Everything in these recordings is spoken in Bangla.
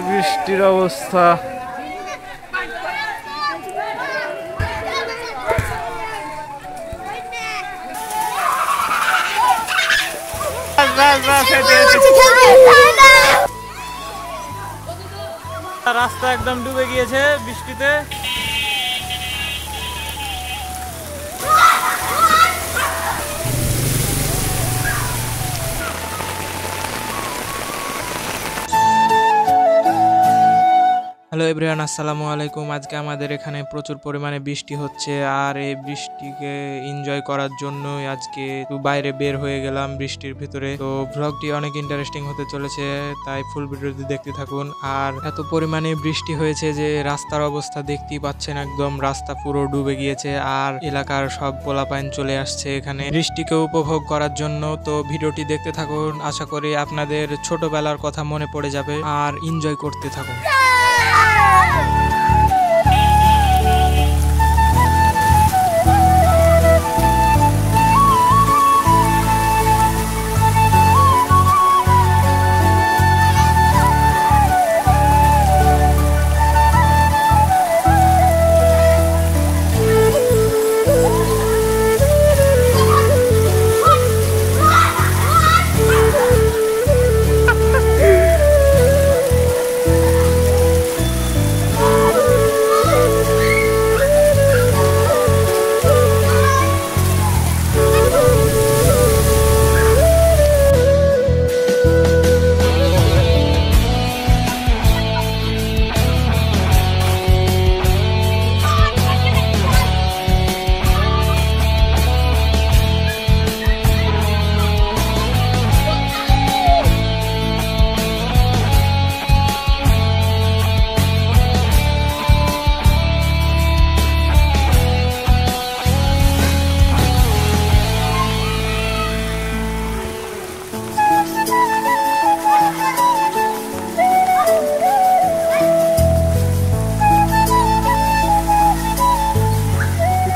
বৃষ্টির অবস্থা। রাস্তা একদম ডুবে গিয়েছে বৃষ্টিতে। হ্যালো এভরিওয়ান, আসসালামু আলাইকুম। আজকে আমাদের এখানে প্রচুর পরিমাণে বৃষ্টি হচ্ছে, আর এই বৃষ্টিকে এনজয় করার জন্য আজকে বাইরে বের হয়ে গেলাম বৃষ্টির ভিতরে। তো ভ্লগটি অনেক ইন্টারেস্টিং হতে চলেছে, তাই ফুল ভিডিওটি দেখতে থাকুন। আর এত পরিমাণে বৃষ্টি হয়েছে যে রাস্তার অবস্থা দেখতেই পাচ্ছেন, একদম রাস্তা পুরো ডুবে গিয়েছে। আর এলাকার সব পোলাপাইন চলে আসছে এখানে বৃষ্টিকে উপভোগ করার জন্য। তো ভিডিওটি দেখতে থাকুন, আশা করি আপনাদের ছোটবেলার কথা মনে পড়ে যাবে আর এনজয় করতে থাকুন।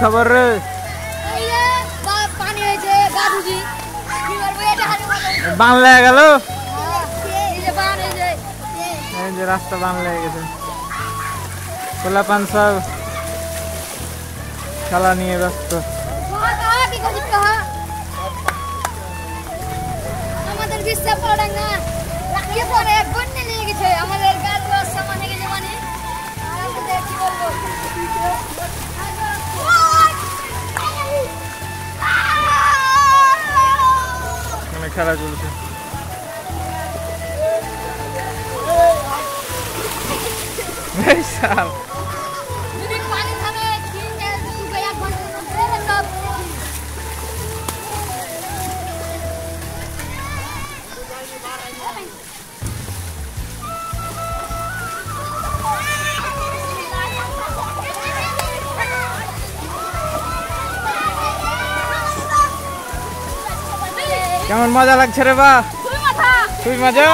খবর রে বাংলা গেল, রাস্তা বাংলা হয়ে গেছে। পোলাপান সব খেলা নিয়ে ব্যস্ত। আমাদের বিশ্বে পড়ে না রাখিয়ে পরে বন্যা নিয়ে গেছে, আমাদের গাছ সামান হয়ে গেছে। মানে কি বলবো, খেলা চলছে। কেমন মজা লাগছে রে বা? খুবই মজা।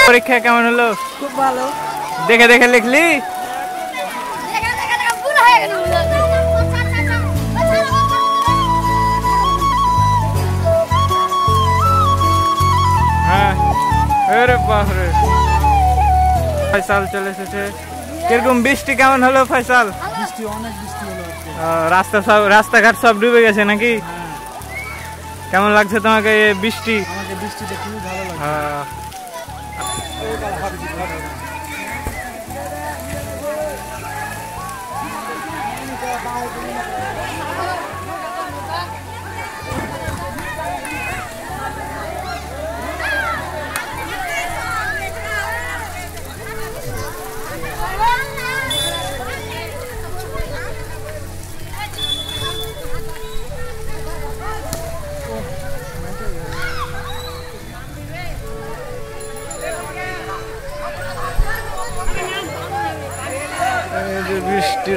পরীক্ষা কেমন হলো? খুব ভালো। দেখে দেখে লিখলি? হ্যাঁ, ফয়সাল চলে এসেছে। কিরকম বৃষ্টি কেমন হলো ফয়সাল? বৃষ্টি অনেক বৃষ্টি হলো। রাস্তাঘাট সব ডুবে গেছে নাকি? কেমন লাগছে তোমাকে বৃষ্টি? আমাকে বৃষ্টিতে খুবই ভালো লাগছে।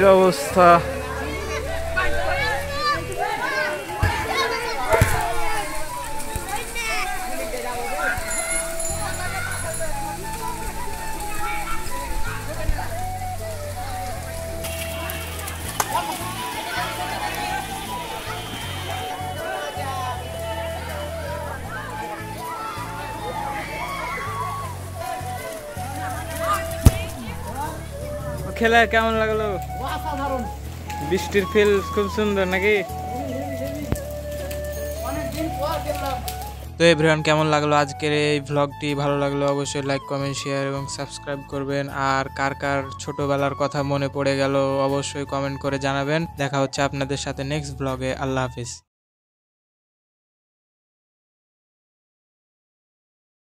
বৃষ্টির অবস্থা। খেলা কেমন লাগলো? বৃষ্টির ফিল খুব সুন্দর নাকি? তো এভরিওয়ান, কেমন লাগলো আজকের এই ভ্লগটি? ভালো লাগলো অবশ্যই লাইক, কমেন্ট, শেয়ার এবং সাবস্ক্রাইব করবেন। আর কার কার ছোটবেলার কথা মনে পড়ে গেল অবশ্যই কমেন্ট করে জানাবেন। দেখা হচ্ছে আপনাদের সাথে নেক্সট ভ্লগে। আল্লাহ হাফিজ।